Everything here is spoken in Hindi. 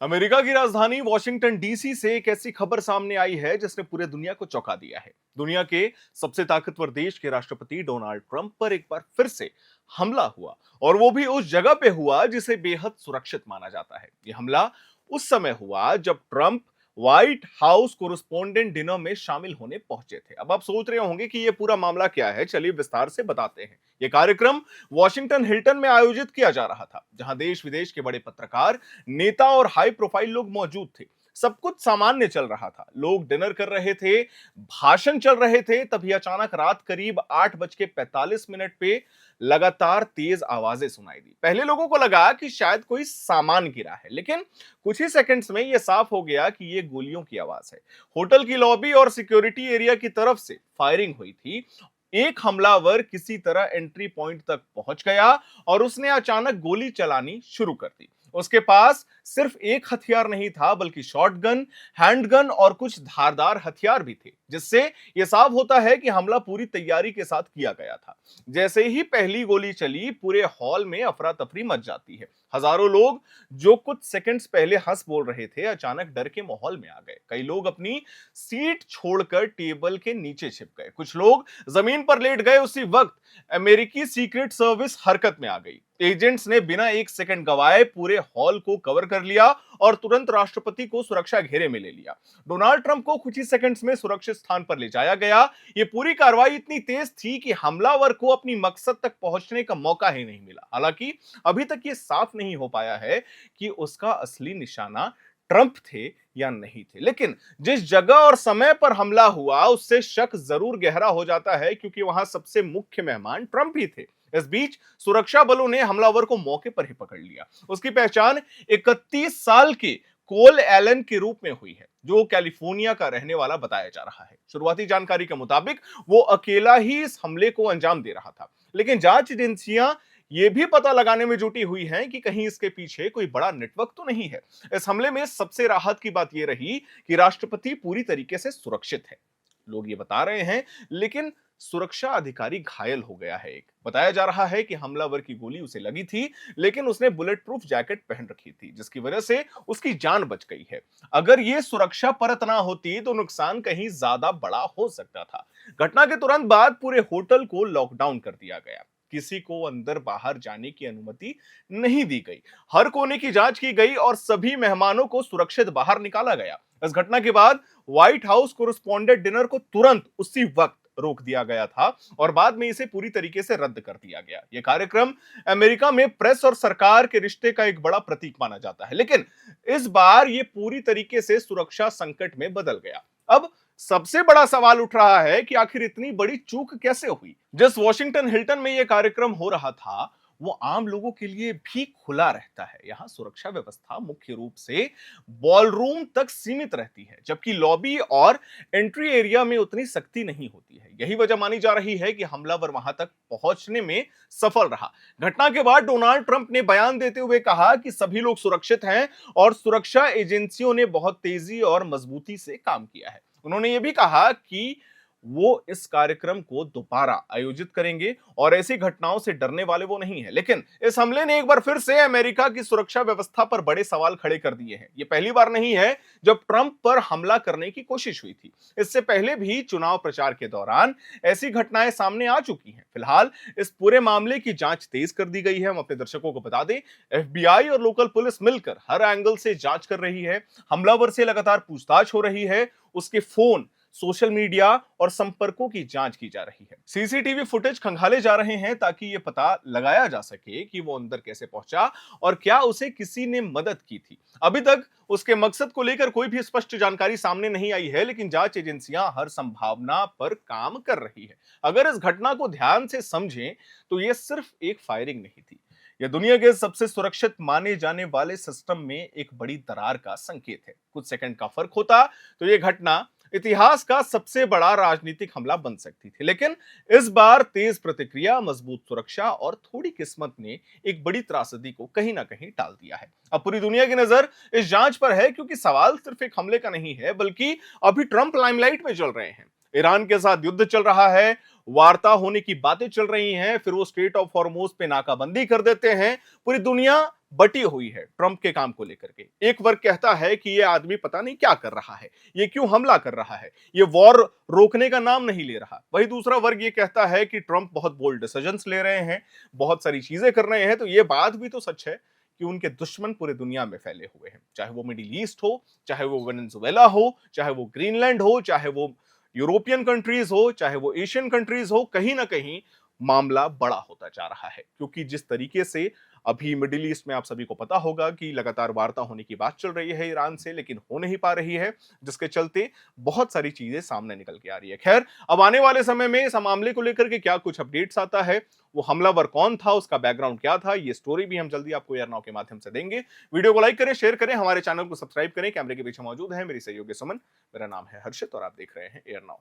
अमेरिका की राजधानी वॉशिंगटन डीसी से एक ऐसी खबर सामने आई है जिसने पूरे दुनिया को चौंका दिया है। दुनिया के सबसे ताकतवर देश के राष्ट्रपति डोनाल्ड ट्रंप पर एक बार फिर से हमला हुआ और वो भी उस जगह पे हुआ जिसे बेहद सुरक्षित माना जाता है। ये हमला उस समय हुआ जब Trump white house correspondent dinner में शामिल होने पहुंचे थे। अब आप सोच रहे होंगे कि ये पूरा मामला क्या है, चलिए विस्तार से बताते हैं। ये कार्यक्रम वॉशिंगटन हिल्टन में आयोजित किया जा रहा था, जहां देश विदेश के बड़े पत्रकार, नेता और हाई प्रोफाइल लोग मौजूद थे। सब कुछ सामान्य चल रहा था, लोग डिनर कर रहे थे, भाषण चल रहे थे। तभी अचानक रात करीब 8:45 पे लगातार तेज आवाजें सुनाई दी। पहले लोगों को लगा कि शायद कोई सामान गिरा है, लेकिन कुछ ही सेकंड्स में यह साफ हो गया कि यह गोलियों की आवाज है। होटल की लॉबी और सिक्योरिटी एरिया की तरफ से फायरिंग हुई थी। एक हमलावर किसी तरह एंट्री पॉइंट तक पहुंच गया और उसने अचानक गोली चलानी शुरू कर दी। उसके पास सिर्फ एक हथियार नहीं था, बल्कि शॉटगन, हैंडगन और कुछ धारदार हथियार भी थे, जिससे यह साफ होता है कि हमला पूरी तैयारी के साथ किया गया था। जैसे ही पहली गोली चली, पूरे हॉल में अफरा तफरी मच जाती है। हजारों लोग जो कुछ सेकंड्स पहले हंस बोल रहे थे, अचानक डर के माहौल में आ गए। कई लोग अपनी सीट छोड़कर टेबल के नीचे छिप गए, कुछ लोग जमीन पर लेट गए। उसी वक्त अमेरिकी सीक्रेट सर्विस हरकत में आ गई। एजेंट्स ने बिना एक सेकंड गवाए पूरे हॉल को कवर कर लिया और तुरंत राष्ट्रपति को सुरक्षा घेरे में ले लिया। डोनाल्ड ट्रंप को कुछ ही सेकंड्स में सुरक्षित स्थान पर ले जाया गया। यह पूरी कार्रवाई इतनी तेज थी कि हमलावर को अपनी मकसद तक पहुंचने का मौका ही नहीं मिला। हालांकि अभी तक यह साफ नहीं हो पाया है कि उसका असली निशाना ट्रंप थे या नहीं थे, लेकिन जिस जगह और समय पर हमला हुआ उससे शक जरूर गहरा हो जाता है, क्योंकि वहां सबसे मुख्य मेहमान ट्रंप ही थे। इस बीच सुरक्षा बलों ने हमलावर को मौके पर ही पकड़ लिया। उसकी पहचान 31 साल के कोल एलन के रूप में हुई है, जो कैलिफोर्निया का रहने वाला बताया जा रहा है। शुरुआती जानकारी के मुताबिक वो अकेला ही इस हमले को अंजाम दे रहा था, लेकिन जांच एजेंसियां ये भी पता लगाने में जुटी हुई हैं कि कहीं इसके पीछे कोई बड़ा नेटवर्क तो नहीं है। इस हमले में सबसे राहत की बात यह रही कि राष्ट्रपति पूरी तरीके से सुरक्षित है, लोग ये बता रहे हैं, लेकिन सुरक्षा अधिकारी घायल हो गया है। एक बताया जा रहा है कि हमलावर की गोली उसे लगी थी, लेकिन उसने बुलेट प्रूफ जैकेट पहन रखी थी, जिसकी वजह से उसकी जान बच गई है। अगर ये सुरक्षा परत ना होती तो नुकसान कहीं ज्यादा बड़ा हो सकता था। घटना के तुरंत बाद पूरे होटल को लॉकडाउन कर दिया गया। किसी को अंदर बाहर जाने की अनुमति नहीं दी गई। हर कोने की जांच की गई और सभी मेहमानों को सुरक्षित बाहर निकाला गया। इस घटना के बाद व्हाइट हाउस कोरेस्पोंडेंट डिनर को तुरंत उसी वक्त रोक दिया गया था और बाद में इसे पूरी तरीके से रद्द कर दिया गया। यह कार्यक्रम अमेरिका में प्रेस और सरकार के रिश्ते का एक बड़ा प्रतीक माना जाता है, लेकिन इस बार यह पूरी तरीके से सुरक्षा संकट में बदल गया। अब सबसे बड़ा सवाल उठ रहा है कि आखिर इतनी बड़ी चूक कैसे हुई। जिस वॉशिंगटन हिल्टन में यह कार्यक्रम हो रहा था, वो आम लोगों के लिए भी खुला रहता है। यहां सुरक्षा व्यवस्था मुख्य रूप से बॉलरूम तक सीमित रहती है, जबकि लॉबी और एंट्री एरिया में उतनी सख्ती नहीं होती है। यही वजह मानी जा रही है कि हमलावर वहां तक पहुंचने में सफल रहा। घटना के बाद डोनाल्ड ट्रंप ने बयान देते हुए कहा कि सभी लोग सुरक्षित हैं और सुरक्षा एजेंसियों ने बहुत तेजी और मजबूती से काम किया है। उन्होंने यह भी कहा कि वो इस कार्यक्रम को दोबारा आयोजित करेंगे और ऐसी घटनाओं से डरने वाले वो नहीं है। लेकिन इस हमले ने एक बार फिर से अमेरिका की सुरक्षा व्यवस्था पर बड़े सवाल खड़े कर दिए हैं। ये पहली बार नहीं है जब ट्रंप पर हमला करने की कोशिश हुई थी। इससे पहले भी चुनाव प्रचार के दौरान ऐसी घटनाएं सामने आ चुकी हैं। फिलहाल इस पूरे मामले की जांच तेज कर दी गई है। हम अपने दर्शकों को बता दें, एफबीआई और लोकल पुलिस मिलकर हर एंगल से जांच कर रही है। हमलावर से लगातार पूछताछ हो रही है, उसके फोन, सोशल मीडिया और संपर्कों की जांच की जा रही है। सीसीटीवी फुटेज खंगाले जा रहे हैं ताकि यह पता लगाया जा सके कि वो अंदर कैसे पहुंचा और क्या उसे किसी ने मदद की थी। अभी तक उसके मकसद को लेकर कोई भी स्पष्ट जानकारी सामने नहीं आई है, लेकिन जांच एजेंसियां हर संभावना पर काम कर रही है। अगर इस घटना को ध्यान से समझें तो यह सिर्फ एक फायरिंग नहीं थी, यह दुनिया के सबसे सुरक्षित माने जाने वाले सिस्टम में एक बड़ी दरार का संकेत है। कुछ सेकंड का फर्क होता तो यह घटना इतिहास का सबसे बड़ा राजनीतिक हमला बन सकती थी, लेकिन इस बार तेज प्रतिक्रिया, मजबूत सुरक्षा और थोड़ी किस्मत ने एक बड़ी त्रासदी को कहीं ना कहीं टाल दिया है। अब पूरी दुनिया की नजर इस जांच पर है, क्योंकि सवाल सिर्फ एक हमले का नहीं है, बल्कि अभी ट्रंप लाइमलाइट में चल रहे हैं। ईरान के साथ युद्ध चल रहा है, वार्ता होने की बातें चल रही हैं, फिर वो स्ट्रेट ऑफ हॉर्मोज पे नाकाबंदी कर देते हैं। पूरी दुनिया बटी हुई है ट्रंप के काम को लेकर के। एक वर्ग कहता है कि ये आदमी पता नहीं क्या कर रहा है, ये क्यों हमला कर रहा है, ये वॉर रोकने का नाम नहीं ले रहा। वही दूसरा वर्ग ये कहता है कि ट्रंप बहुत बोल्ड डिसीजंस ले रहे हैं, बहुत सारी चीजें कर रहे हैं। तो ये बात भी तो सच है कि उनके दुश्मन पूरे दुनिया में फैले हुए हैं, चाहे वो मिडिल ईस्ट हो, चाहे वो वेनेजुएला हो, चाहे वो ग्रीनलैंड हो, चाहे वो यूरोपियन कंट्रीज हो, चाहे वो एशियन कंट्रीज हो। कहीं ना कहीं मामला बड़ा होता जा रहा है, क्योंकि जिस तरीके से अभी मिडिल ईस्ट में आप सभी को पता होगा कि लगातार वार्ता होने की बात चल रही है ईरान से, लेकिन हो नहीं पा रही है, जिसके चलते बहुत सारी चीजें सामने निकल के आ रही है। खैर, अब आने वाले समय में इस मामले को लेकर के क्या कुछ अपडेट्स आता है, वो हमलावर कौन था, उसका बैकग्राउंड क्या था, ये स्टोरी भी हम जल्दी आपको एयर नाउ के माध्यम से देंगे। वीडियो को लाइक करें, शेयर करें, हमारे चैनल को सब्सक्राइब करें। कैमरे के पीछे मौजूद है मेरी सहयोगी सुमन, मेरा नाम है हर्षित और आप देख रहे हैं एयर नाउ।